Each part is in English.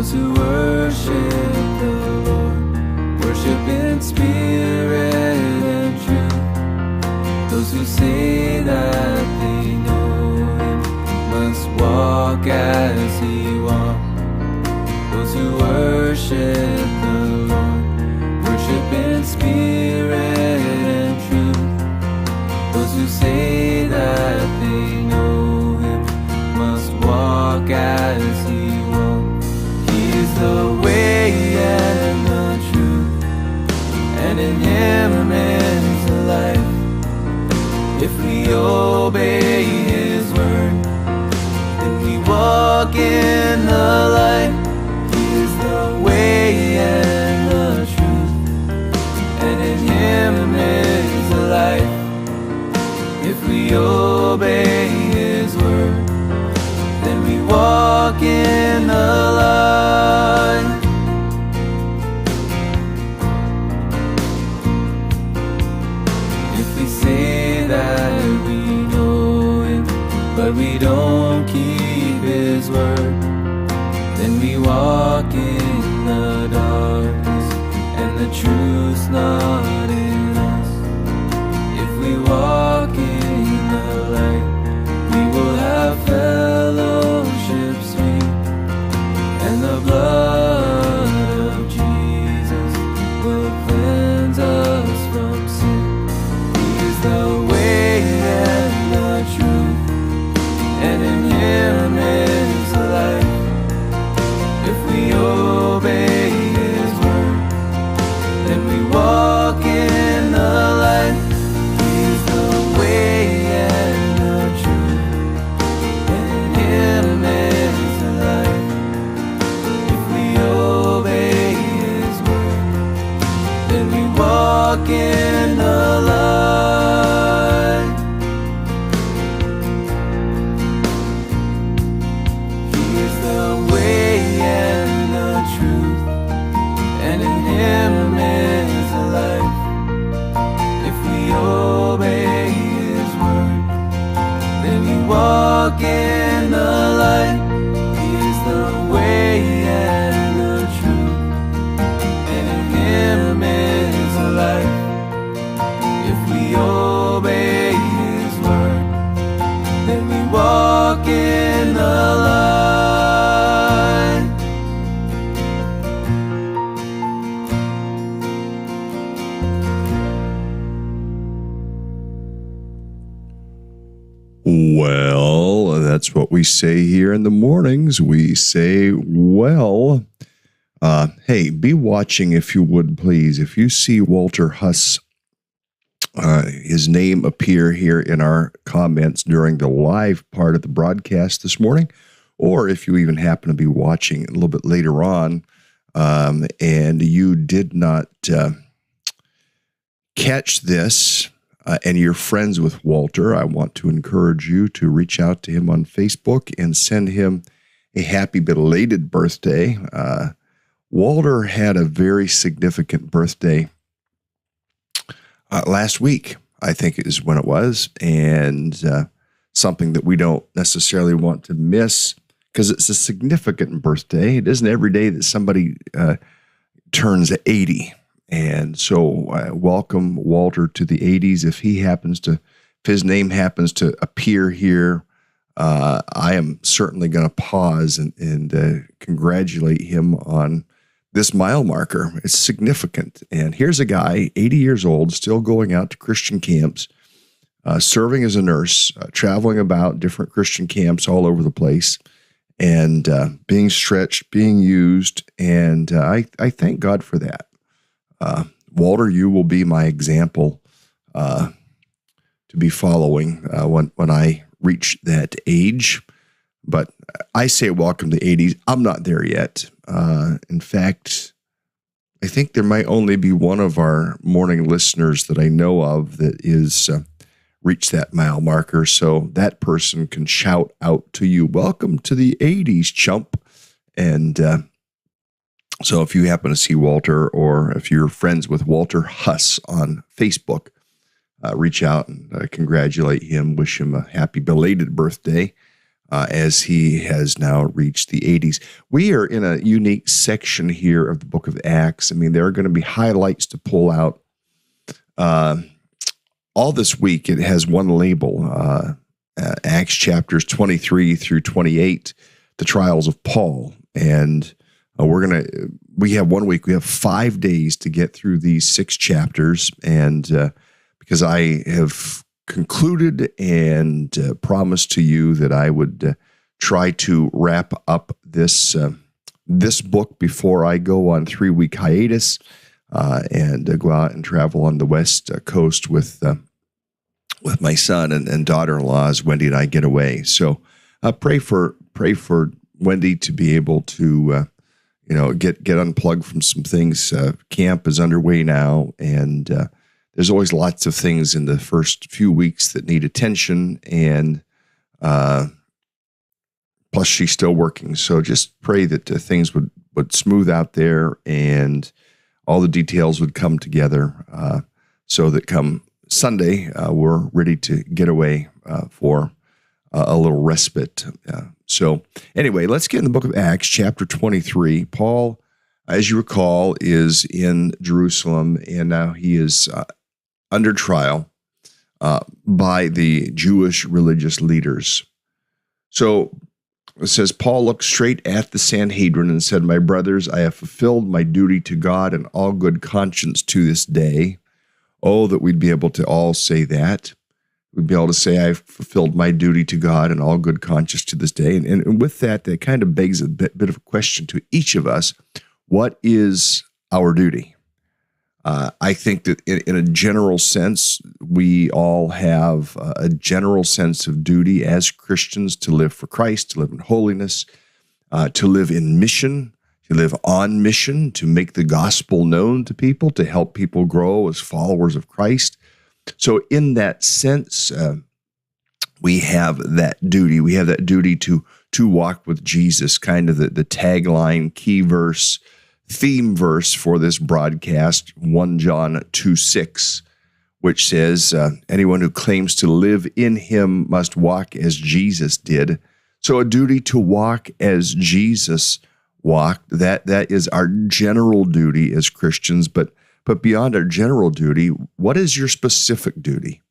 Those who worship the Lord, worship in spirit and truth. Those who say that they know Him must walk as He walked. Those who worship the Lord, worship in spirit and truth. Those who say that they know Him must walk as He walked. He is the way and the truth, and in Him is the life. If we obey His word, then we walk in the light. He is the way and the truth, and in Him is the life. If we obey His word, then we walk in the light. If we say that we know Him, but we don't keep His word, then we walk in the darkness, and the truth's not in us. If we walk in the light, we will have fellowship sweet, and the blood of Jesus will cleanse us from sin. He is the way and the truth, and in Him is the life. If we obey His word, then we walk in the light. He is the way and the truth, and in Him is the life. If we obey His word, then we walk in the light. He is the way and the truth, and in Him is the life. If we obey His word, then we walk in the light. He is the way and the truth, and in Him is the life. If we obey His word, then we walk in the light. Well, that's what we say here in the mornings. We say, well, hey, be watching if you would, please. If you see Walter Huss, his name appear here in our comments during the live part of the broadcast this morning, or if you even happen to be watching a little bit later on, and you did not catch this, and you're friends with Walter, I want to encourage you to reach out to him on Facebook and send him a happy belated birthday. Walter had a very significant birthday last week, I think is when it was, and something that we don't necessarily want to miss because it's a significant birthday. It isn't every day that somebody turns 80. And so welcome Walter to the 80s. If his name happens to appear here, I am certainly going to pause and congratulate him on this mile marker. It's significant. And here's a guy, 80 years old, still going out to Christian camps, serving as a nurse, traveling about different Christian camps all over the place, and being stretched, being used. And I thank God for that. Walter, you will be my example to be following when I reach that age. But I say welcome to the 80s. I'm not there yet. In fact, I think there might only be one of our morning listeners that I know of that is reached that mile marker. So that person can shout out to you, welcome to the 80s, chump. And so if you happen to see Walter, or if you're friends with Walter Huss on Facebook, reach out and congratulate him, wish him a happy belated birthday. as he has now reached the 80s. We are in a unique section here of the book of Acts. I mean, there are going to be highlights to pull out. All this week, it has one label, Acts chapters 23 through 28, the trials of Paul. And we have 1 week, we have 5 days to get through these 6 chapters. And because I have concluded and promised to you that I would try to wrap up this book before I go on 3-week hiatus and go out and travel on the West Coast with my son and daughter-in-law as Wendy and I get away. So pray for Wendy to be able to get unplugged from some things. Camp is underway now, and there's always lots of things in the first few weeks that need attention, and plus she's still working. So just pray that things would smooth out there and all the details would come together so that come Sunday, we're ready to get away for a little respite. So anyway, let's get in the book of Acts, chapter 23. Paul, as you recall, is in Jerusalem, and now he is under trial by the Jewish religious leaders. So it says, Paul looked straight at the Sanhedrin and said, "My brothers, I have fulfilled my duty to God in all good conscience to this day." Oh, that we'd be able to all say that. We'd be able to say, I've fulfilled my duty to God in all good conscience to this day. And with that, that kind of begs a bit of a question to each of us. What is our duty? I think that in a general sense, we all have a general sense of duty as Christians to live for Christ, to live in holiness, to live in mission, to live on mission, to make the gospel known to people, to help people grow as followers of Christ. So in that sense, we have that duty. We have that duty to walk with Jesus, kind of the tagline, key verse, theme verse for this broadcast, 1 John 2:6, which says, anyone who claims to live in him must walk as Jesus did. So a duty to walk as Jesus walked, that is our general duty as Christians, but beyond our general duty, what is your specific duty?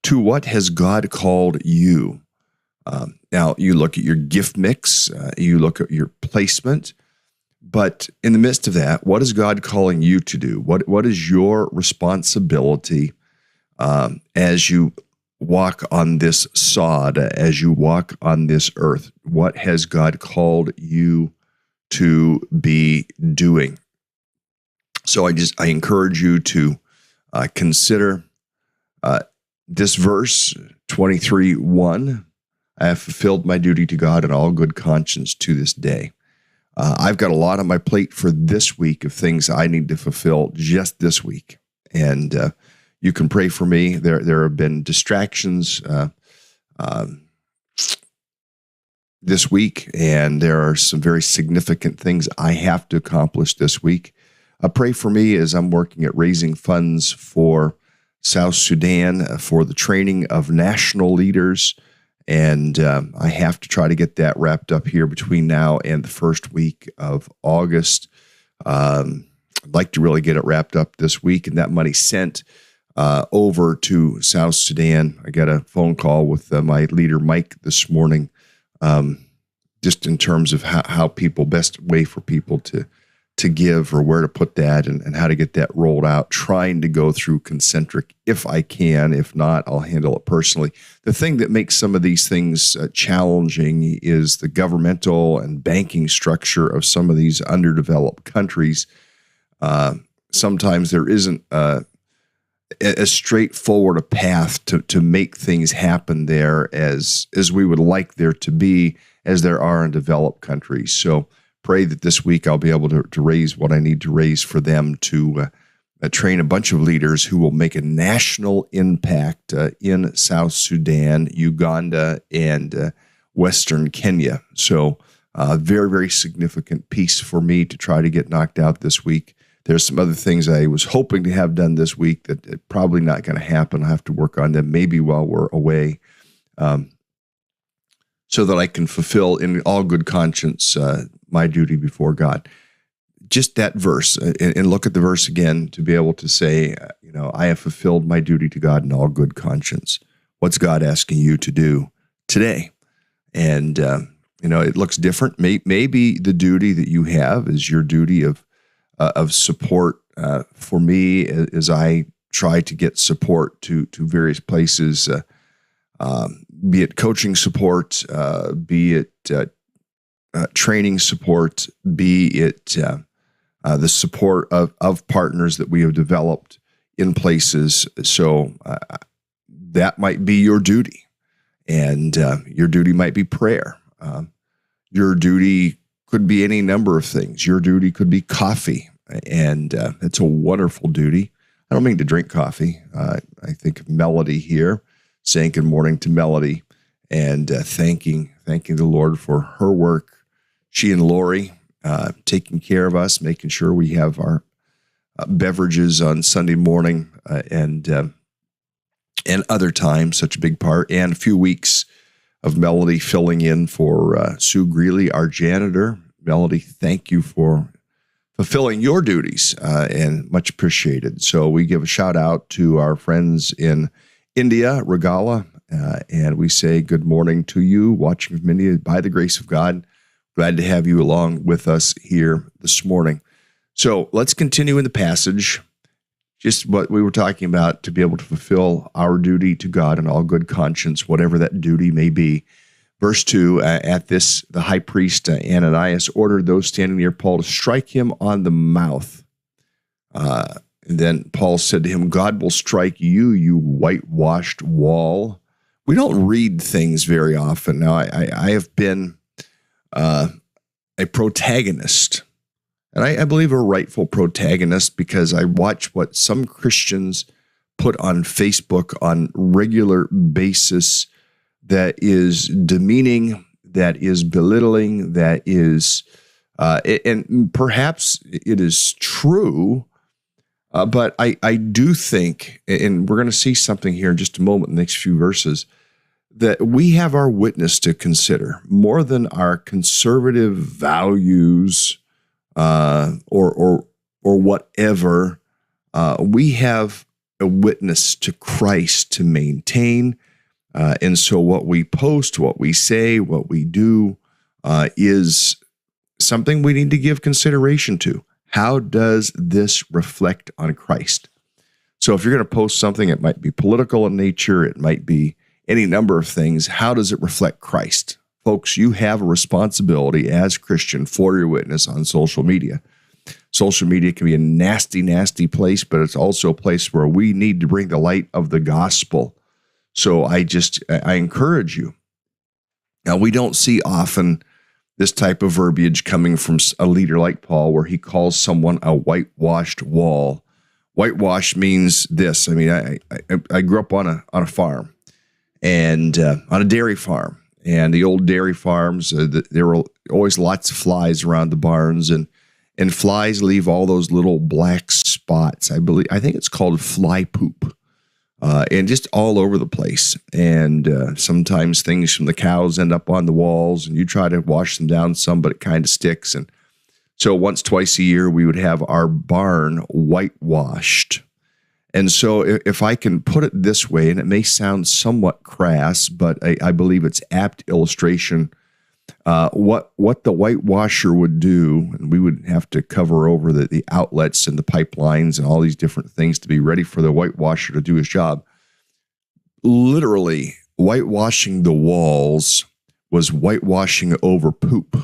To what has God called you? Now, you look at your gift mix, you look at your placement, but in the midst of that, what is God calling you to do? What is your responsibility as you walk on this sod, as you walk on this earth? What has God called you to be doing? So I encourage you to consider this verse 23:1. I have fulfilled my duty to God in all good conscience to this day. I've got a lot on my plate for this week of things I need to fulfill just this week, and you can pray for me. There have been distractions this week, and there are some very significant things I have to accomplish this week. Pray for me as I'm working at raising funds for South Sudan for the training of national leaders, and I have to try to get that wrapped up here between now and the first week of August. I'd like to really get it wrapped up this week, and that money sent over to South Sudan. I got a phone call with my leader, Mike, this morning, just in terms of how people, best way for people to give or where to put that and how to get that rolled out, trying to go through Concentric if I can. If not, I'll handle it personally. The thing that makes some of these things challenging is the governmental and banking structure of some of these underdeveloped countries. Sometimes there isn't as straightforward a path to make things happen there as we would like there to be, as there are in developed countries. So pray that this week I'll be able to raise what I need to raise for them to train a bunch of leaders who will make a national impact in South Sudan, Uganda, and Western Kenya. So very, very significant piece for me to try to get knocked out this week. There's some other things I was hoping to have done this week that are probably not going to happen. I'll have to work on them maybe while we're away. so that I can fulfill in all good conscience my duty before God. Just that verse, and look at the verse again to be able to say, I have fulfilled my duty to God in all good conscience. What's God asking you to do today? And, it looks different. Maybe the duty that you have is your duty of support for me as I try to get support to various places, be it coaching support, be it training support, be it the support of partners that we have developed in places. So that might be your duty. And your duty might be prayer. Your duty could be any number of things. Your duty could be coffee. And it's a wonderful duty. I don't mean to drink coffee. I think of Melody here, saying good morning to Melody and thanking the Lord for her work. She and Lori taking care of us, making sure we have our beverages on Sunday morning and other times, such a big part, and a few weeks of Melody filling in for Sue Greeley, our janitor. Melody, thank you for fulfilling your duties and much appreciated. So we give a shout out to our friends in India, Regala, and we say good morning to you, watching from India by the grace of God. Glad to have you along with us here this morning. So let's continue in the passage. Just what we were talking about, to be able to fulfill our duty to God in all good conscience, whatever that duty may be. Verse 2, at this, the high priest Ananias ordered those standing near Paul to strike him on the mouth. And then Paul said to him, God will strike you, you whitewashed wall. We don't read things very often. Now, I have been a protagonist. And I believe a rightful protagonist, because I watch what some Christians put on Facebook on regular basis that is demeaning, that is belittling, that is, and perhaps it is true, but I do think, and we're going to see something here in just a moment, in the next few verses, that we have our witness to consider more than our conservative values, or whatever. We have a witness to Christ to maintain. And so what we post, what we say, what we do is something we need to give consideration to. How does this reflect on Christ? So if you're going to post something, it might be political in nature, it might be any number of things. How does it reflect Christ? Folks, you have a responsibility as Christian for your witness on social media. Social media can be a nasty, nasty place, but it's also a place where we need to bring the light of the gospel. So I encourage you. Now, we don't see often this type of verbiage coming from a leader like Paul, where he calls someone a whitewashed wall. Whitewash means this. I mean, I grew up on a farm, and on a dairy farm. And the old dairy farms, there were always lots of flies around the barns, and flies leave all those little black spots. I think it's called fly poop, and just all over the place. And sometimes things from the cows end up on the walls, and you try to wash them down some, but it kind of sticks. And so once, twice a year, we would have our barn whitewashed. And so if I can put it this way, and it may sound somewhat crass, but I believe it's apt illustration, what the whitewasher would do, and we would have to cover over the outlets and the pipelines and all these different things to be ready for the whitewasher to do his job. Literally, whitewashing the walls was whitewashing over poop.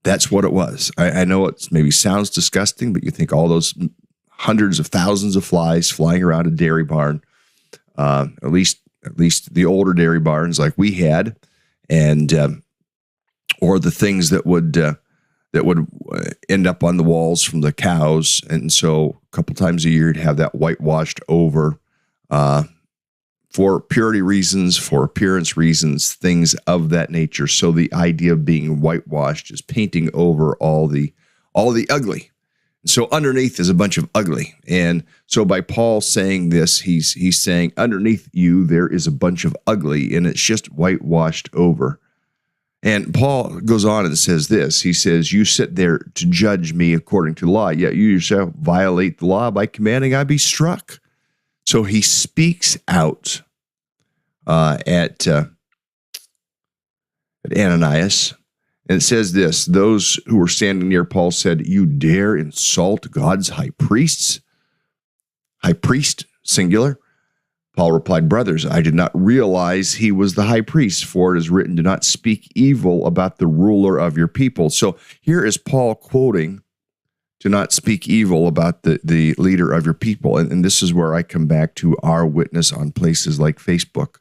That's what it was. I know it maybe sounds disgusting, but you think all those hundreds of thousands of flies flying around a dairy barn, at least the older dairy barns like we had, and or the things that would end up on the walls from the cows. And so a couple times a year, you'd have that whitewashed over for purity reasons, for appearance reasons, things of that nature. So the idea of being whitewashed is painting over all the ugly. So underneath is a bunch of ugly. And so by Paul saying this, he's saying underneath you, there is a bunch of ugly, and it's just whitewashed over. And Paul goes on and says this. He says, you sit there to judge me according to the law, yet you yourself violate the law by commanding I be struck. So he speaks out at Ananias. And it says this, those who were standing near Paul said, you dare insult God's high priests? High priest, singular. Paul replied, brothers, I did not realize he was the high priest, for it is written, do not speak evil about the ruler of your people. So here is Paul quoting, do not speak evil about the leader of your people. And this is where I come back to our witness on places like Facebook.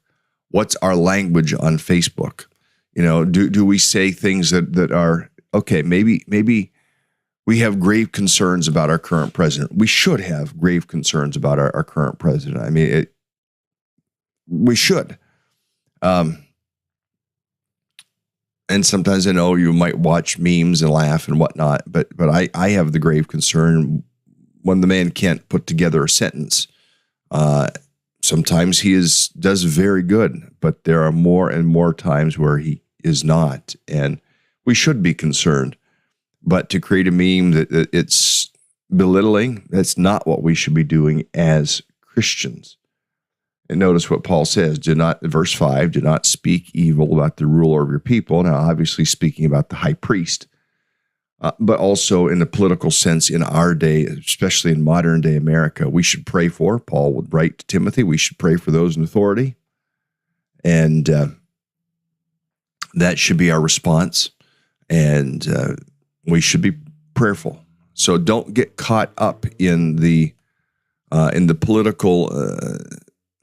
What's our language on Facebook? You know, do we say things that are, okay, maybe we have grave concerns about our current president. We should have grave concerns about our current president. I mean, we should. And sometimes I know you might watch memes and laugh and whatnot, but I have the grave concern when the man can't put together a sentence. Sometimes he does very good, but there are more and more times where he is not, and we should be concerned. But to create a meme that it's belittling, that's not what we should be doing as Christians. And notice what Paul says, verse 5, do not speak evil about the ruler of your people. Now, obviously speaking about the high priest, but also in the political sense in our day, especially in modern day America, we should pray for, Paul would write to Timothy, we should pray for those in authority. And that should be our response. And we should be prayerful. So don't get caught up in the political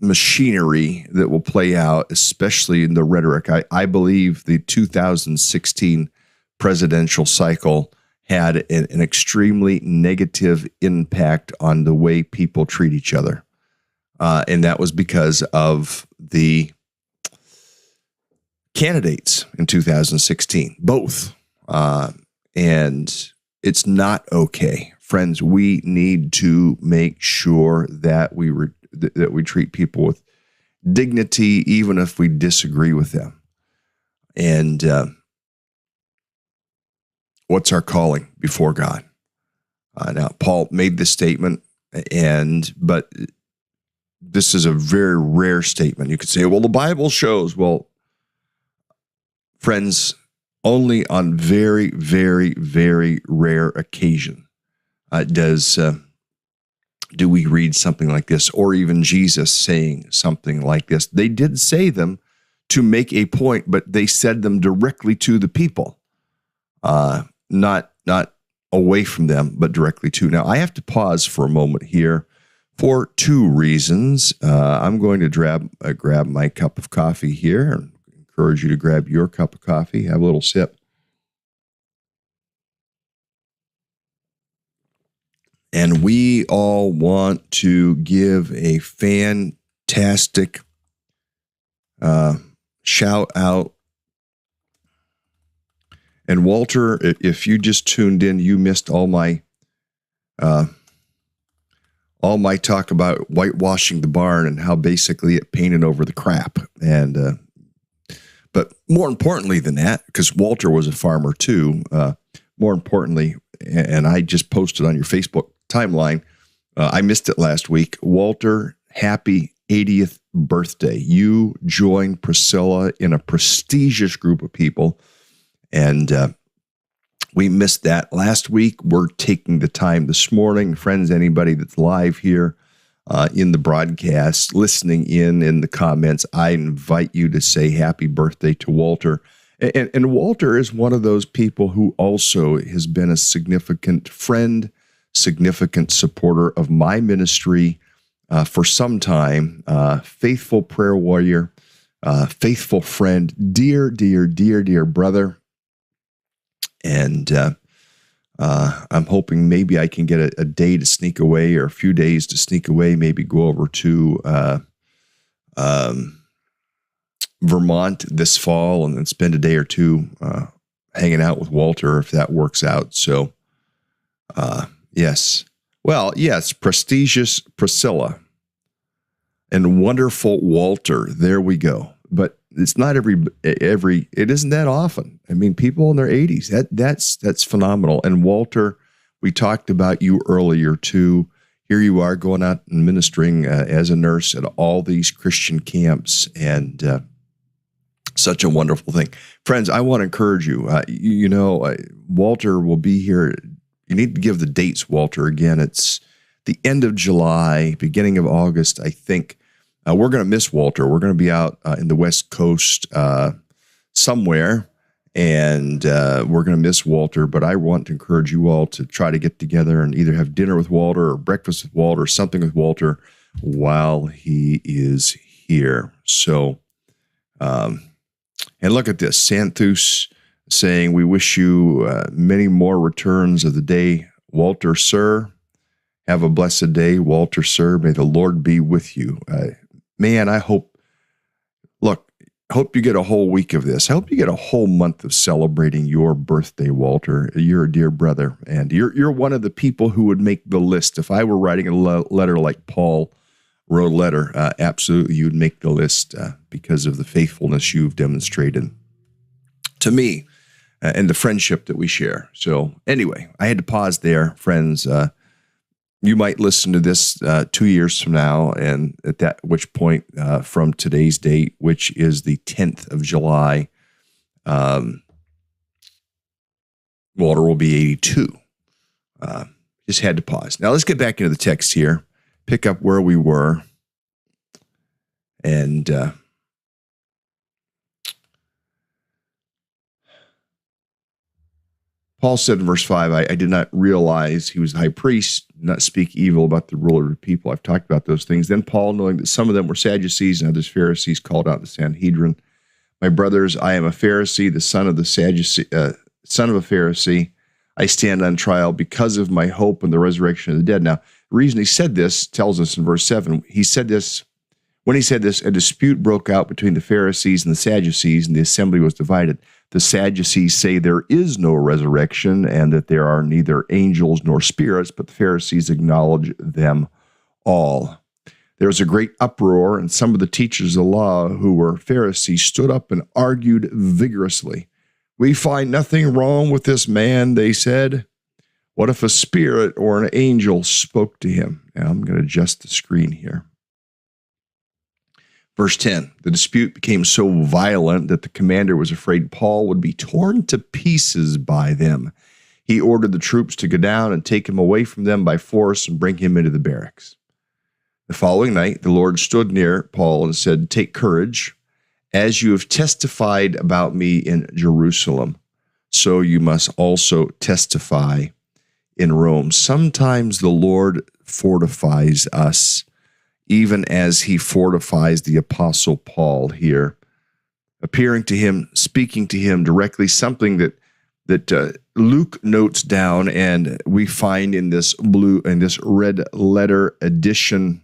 machinery that will play out, especially in the rhetoric. I believe the 2016 presidential cycle had an extremely negative impact on the way people treat each other. And that was because of the candidates in 2016, both. And it's not okay. Friends, we need to make sure that we treat people with dignity, even if we disagree with them. And what's our calling before God? Now, Paul made this statement, but this is a very rare statement. You could say, well, the Bible shows. Well, friends, only on very, very, very rare occasion do we read something like this, or even Jesus saying something like this. They did say them to make a point, but they said them directly to the people, not away from them, but directly to. Now, I have to pause for a moment here for two reasons. I'm going to grab my cup of coffee here and encourage you to grab your cup of coffee, have a little sip. And we all want to give a fantastic shout out. And Walter, if you just tuned in, you missed all my talk about whitewashing the barn and how basically it painted over the crap. And but more importantly than that, because Walter was a farmer too, more importantly, and I just posted on your Facebook timeline, I missed it last week. Walter, happy 80th birthday. You joined Priscilla in a prestigious group of people, and we missed that last week. We're taking the time this morning. Friends, anybody that's live here in the broadcast, listening in the comments, I invite you to say happy birthday to Walter. And Walter is one of those people who also has been a significant friend, significant supporter of my ministry for some time, faithful prayer warrior, faithful friend, dear, dear, dear, dear brother. And I'm hoping maybe I can get a day to sneak away, or a few days to sneak away, maybe go over to Vermont this fall and then spend a day or two hanging out with Walter, if that works out. So, yes. Well, yes, prestigious Priscilla and wonderful Walter. There we go. But it's not it isn't that often. I mean, people in their 80s, that's phenomenal. And Walter, we talked about you earlier too. Here you are going out and ministering as a nurse at all these Christian camps, and such a wonderful thing. Friends, I want to encourage you. Walter will be here. You need to give the dates, Walter. Again, it's the end of July, beginning of August, I think. We're going to miss Walter. We're going to be out in the West Coast somewhere, and we're going to miss Walter. But I want to encourage you all to try to get together and either have dinner with Walter or breakfast with Walter or something with Walter while he is here. So, and look at this. Santhus saying, we wish you many more returns of the day, Walter, sir. Have a blessed day, Walter, sir. May the Lord be with you. Man, I hope you get a whole week of this. I hope you get a whole month of celebrating your birthday, Walter. You're a dear brother, and you're one of the people who would make the list. If I were writing a letter like Paul wrote a letter, absolutely you would make the list because of the faithfulness you've demonstrated to me and the friendship that we share. So anyway, I had to pause there, friends. You might listen to this 2 years from now, and at that which point from today's date, which is the 10th of July, Walter will be 82. Just had to pause. Now let's get back into the text here, pick up where we were, and Paul said in verse 5, I did not realize he was the high priest, did not speak evil about the ruler of the people. I've talked about those things. Then Paul, knowing that some of them were Sadducees and others Pharisees, called out the Sanhedrin. My brothers, I am a Pharisee, the son of a Pharisee. I stand on trial because of my hope in the resurrection of the dead. Now, the reason he said this tells us in verse 7. When he said this, a dispute broke out between the Pharisees and the Sadducees, and the assembly was divided. The Sadducees say there is no resurrection and that there are neither angels nor spirits, but the Pharisees acknowledge them all. There was a great uproar, and some of the teachers of the law who were Pharisees stood up and argued vigorously. We find nothing wrong with this man, they said. What if a spirit or an angel spoke to him? Now I'm going to adjust the screen here. Verse 10, the dispute became so violent that the commander was afraid Paul would be torn to pieces by them. He ordered the troops to go down and take him away from them by force and bring him into the barracks. The following night, the Lord stood near Paul and said, take courage. As you have testified about me in Jerusalem, so you must also testify in Rome. Sometimes the Lord fortifies us, even as he fortifies the Apostle Paul here, appearing to him, speaking to him directly, something that Luke notes down, and we find in this red letter edition.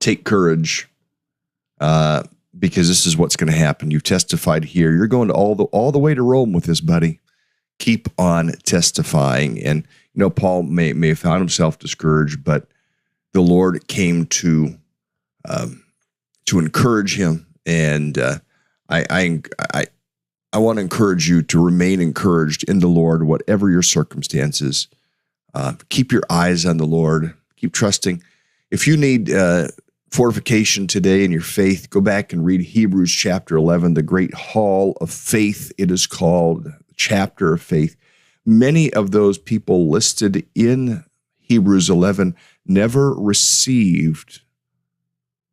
Take courage, because this is what's going to happen. You've testified here. You're going to all the way to Rome with this, buddy. Keep on testifying. And Paul may have found himself discouraged, but the Lord came to encourage him, and I want to encourage you to remain encouraged in the Lord, whatever your circumstances. Keep your eyes on the Lord. Keep trusting. If you need fortification today in your faith, go back and read Hebrews chapter 11, the great hall of faith. It is called chapter of faith. Many of those people listed in Hebrews 11 never received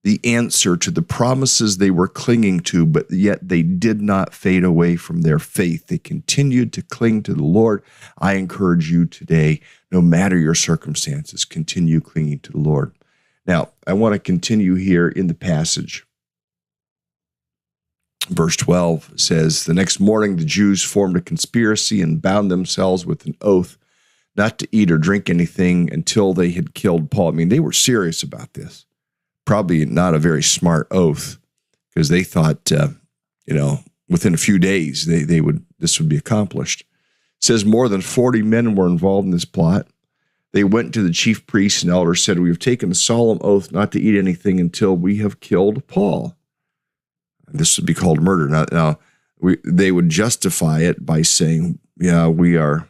the answer to the promises they were clinging to, but yet they did not fade away from their faith. They continued to cling to the Lord. I encourage you today, no matter your circumstances, continue clinging to the Lord. Now, I want to continue here in the passage. Verse 12 says, the next morning the Jews formed a conspiracy and bound themselves with an oath not to eat or drink anything until they had killed Paul. I mean, they were serious about this. Probably not a very smart oath, because they thought, within a few days this would be accomplished. It says more than 40 men were involved in this plot. They went to the chief priests and elders, said, we have taken a solemn oath not to eat anything until we have killed Paul. This would be called murder. Now they would justify it by saying, "Yeah, we are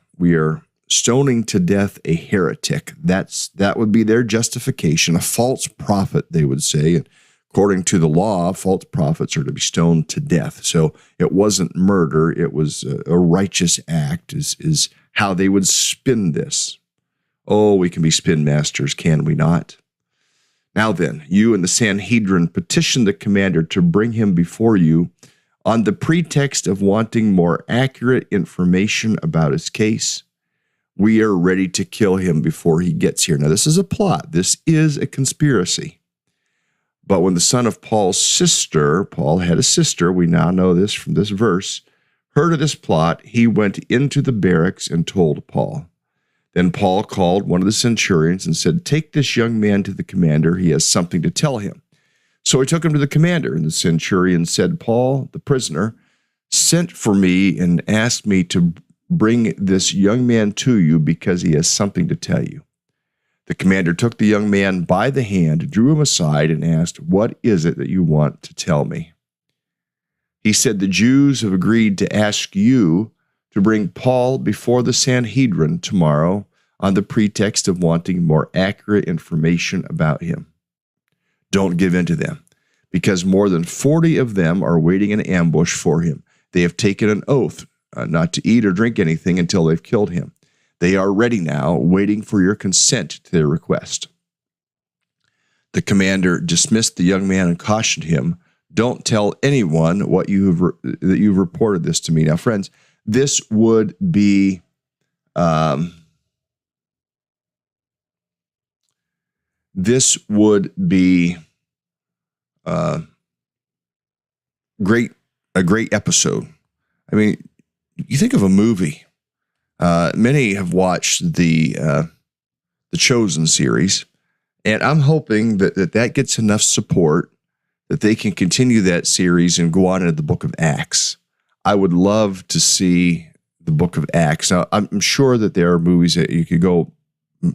stoning to death a heretic." That would be their justification. A false prophet, they would say. According to the law, false prophets are to be stoned to death. So it wasn't murder; it was a righteous act. Is how they would spin this. Oh, we can be spin masters, can we not? Now then, you and the Sanhedrin petitioned the commander to bring him before you on the pretext of wanting more accurate information about his case. We are ready to kill him before he gets here. Now, this is a plot. This is a conspiracy. But when the son of Paul's sister, Paul had a sister, we now know this from this verse, heard of this plot, he went into the barracks and told Paul. Then Paul called one of the centurions and said, "Take this young man to the commander. He has something to tell him." So he took him to the commander, and the centurion said, "Paul, the prisoner, sent for me and asked me to bring this young man to you because he has something to tell you." The commander took the young man by the hand, drew him aside, and asked, "What is it that you want to tell me?" He said, "The Jews have agreed to ask you to bring Paul before the Sanhedrin tomorrow on the pretext of wanting more accurate information about him. Don't give in to them, because more than 40 of them are waiting in ambush for him. They have taken an oath not to eat or drink anything until they've killed him. They are ready now, waiting for your consent to their request." The commander dismissed the young man and cautioned him, "Don't tell anyone that you've reported this to me." Now, friends, this would be a great episode. I mean, you think of a movie. Many have watched the Chosen series, and I'm hoping that gets enough support that they can continue that series and go on into the book of Acts. I would love to see the book of Acts. Now, I'm sure that there are movies that you could go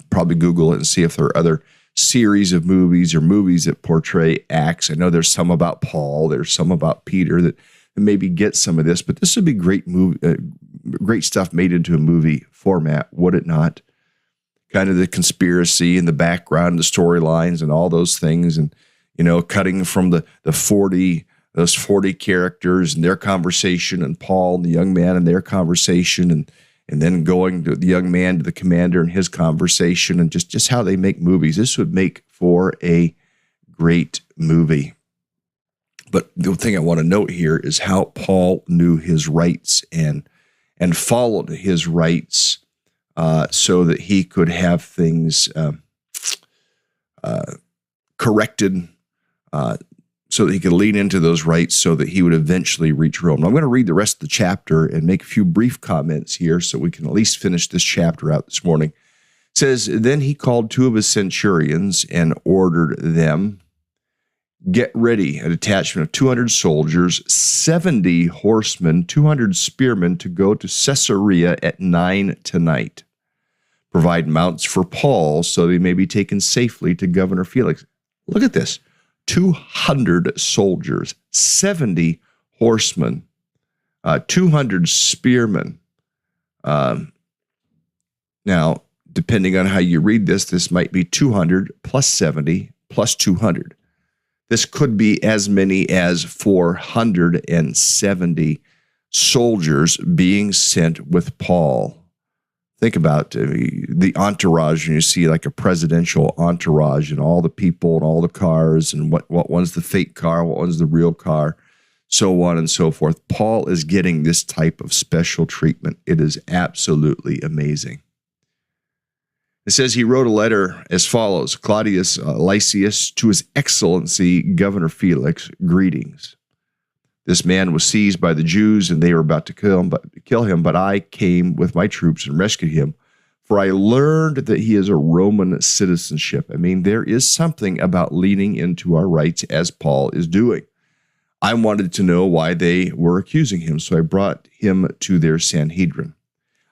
probably Google it and see if there are other series of movies or movies that portray Acts. I know there's some about Paul, there's some about Peter that maybe get some of this, but this would be great stuff made into a movie format, would it not? Kind of the conspiracy and the background, the storylines and all those things, and cutting from those 40 characters and their conversation, and Paul and the young man and their conversation, and then going to the young man to the commander and his conversation, and just how they make movies. This would make for a great movie. But the thing I want to note here is how Paul knew his rights and followed his rights so that he could have things corrected, so that he could lean into those rights so that he would eventually reach Rome. Now, I'm going to read the rest of the chapter and make a few brief comments here so we can at least finish this chapter out this morning. It says, "Then he called 2 of his centurions and ordered them, 'Get ready a detachment of 200 soldiers, 70 horsemen, 200 spearmen to go to Caesarea at 9 tonight. Provide mounts for Paul so they may be taken safely to Governor Felix.'" Look at this. 200 soldiers, 70 horsemen, 200 spearmen. Now, depending on how you read this might be 200 plus 70 plus 200. This could be as many as 470 soldiers being sent with Paul. Think about the entourage, and you see like a presidential entourage and all the people and all the cars and what one's the fake car, what one's the real car, so on and so forth. Paul is getting this type of special treatment. It is absolutely amazing. It says he wrote a letter as follows: "Claudius Lysias, to His Excellency Governor Felix, greetings. This man was seized by the Jews, and they were about to kill him, but I came with my troops and rescued him, for I learned that he is a Roman citizenship." I mean, there is something about leaning into our rights as Paul is doing. "I wanted to know why they were accusing him, so I brought him to their Sanhedrin.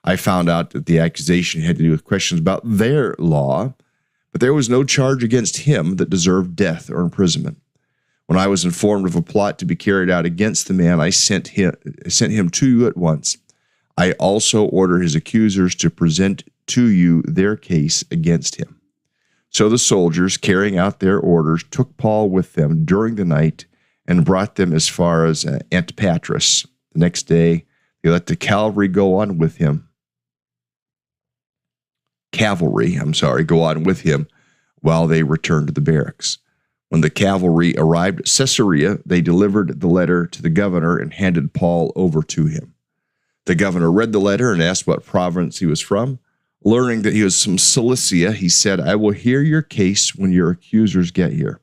I found out that the accusation had to do with questions about their law, but there was no charge against him that deserved death or imprisonment. When I was informed of a plot to be carried out against the man, I sent him to you at once. I also order his accusers to present to you their case against him." So the soldiers, carrying out their orders, took Paul with them during the night and brought them as far as Antipatris. The next day, they let the cavalry go on with him while they returned to the barracks. When the cavalry arrived at Caesarea, they delivered the letter to the governor and handed Paul over to him. The governor read the letter and asked what province he was from. Learning that he was from Cilicia, he said, "I will hear your case when your accusers get here."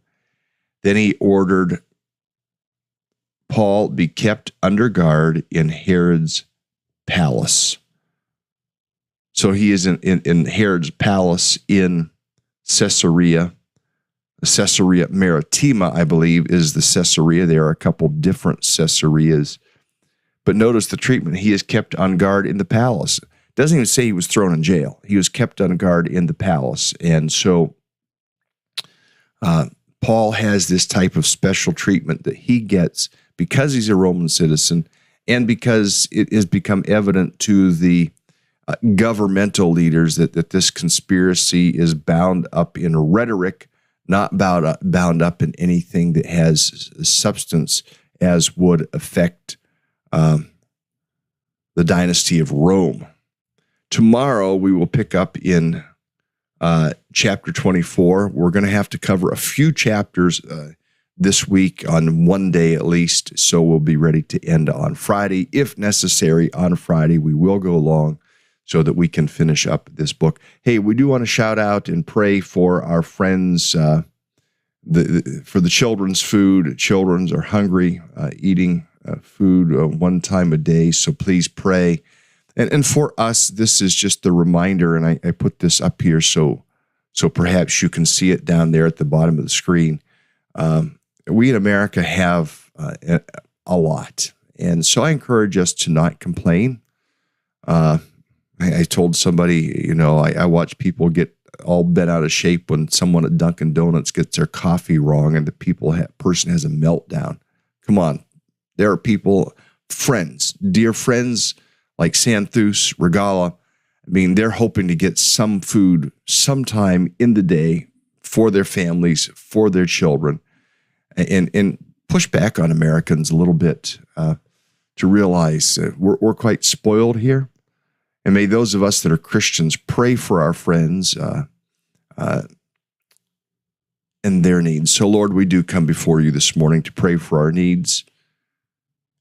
Then he ordered Paul be kept under guard in Herod's palace. So he is in Herod's palace in Caesarea. Caesarea Maritima, I believe, is the Caesarea. There are a couple different Caesareas. But notice the treatment. He is kept on guard in the palace. It doesn't even say he was thrown in jail. He was kept on guard in the palace. And so Paul has this type of special treatment that he gets because he's a Roman citizen and because it has become evident to the governmental leaders that this conspiracy is bound up in rhetoric, not bound up in anything that has substance as would affect the dynasty of Rome. Tomorrow we will pick up in chapter 24. We're going to have to cover a few chapters this week on one day at least, so we'll be ready to end on Friday. If necessary, on Friday, we will go long so that we can finish up this book. Hey, we do want to shout out and pray for our friends, for the children's food. Children are hungry, eating food one time a day, so please pray. And for us, this is just the reminder, and I put this up here so perhaps you can see it down there at the bottom of the screen. We in America have a lot, and so I encourage us to not complain. I told somebody, I watch people get all bent out of shape when someone at Dunkin' Donuts gets their coffee wrong and the person has a meltdown. Come on. There are people, friends, dear friends like Santhus, Regala. I mean, they're hoping to get some food sometime in the day for their families, for their children, and push back on Americans a little bit to realize we're quite spoiled here. And may those of us that are Christians pray for our friends and their needs. So, Lord, we do come before you this morning to pray for our needs.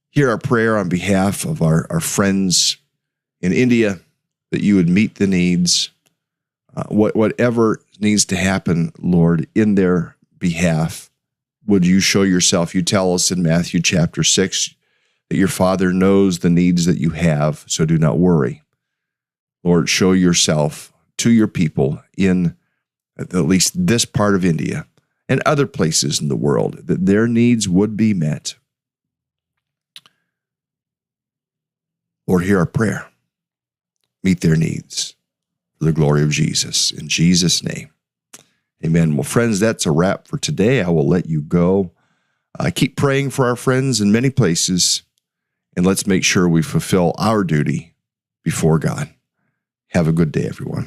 Hear our prayer on behalf of our friends in India, that you would meet the needs. Whatever needs to happen, Lord, in their behalf, would you show yourself? You tell us in Matthew chapter 6 that your Father knows the needs that you have, so do not worry. Lord, show yourself to your people in at least this part of India and other places in the world, that their needs would be met. Lord, hear our prayer. Meet their needs for the glory of Jesus. In Jesus' name, amen. Well, friends, that's a wrap for today. I will let you go. Keep praying for our friends in many places, and let's make sure we fulfill our duty before God. Have a good day, everyone.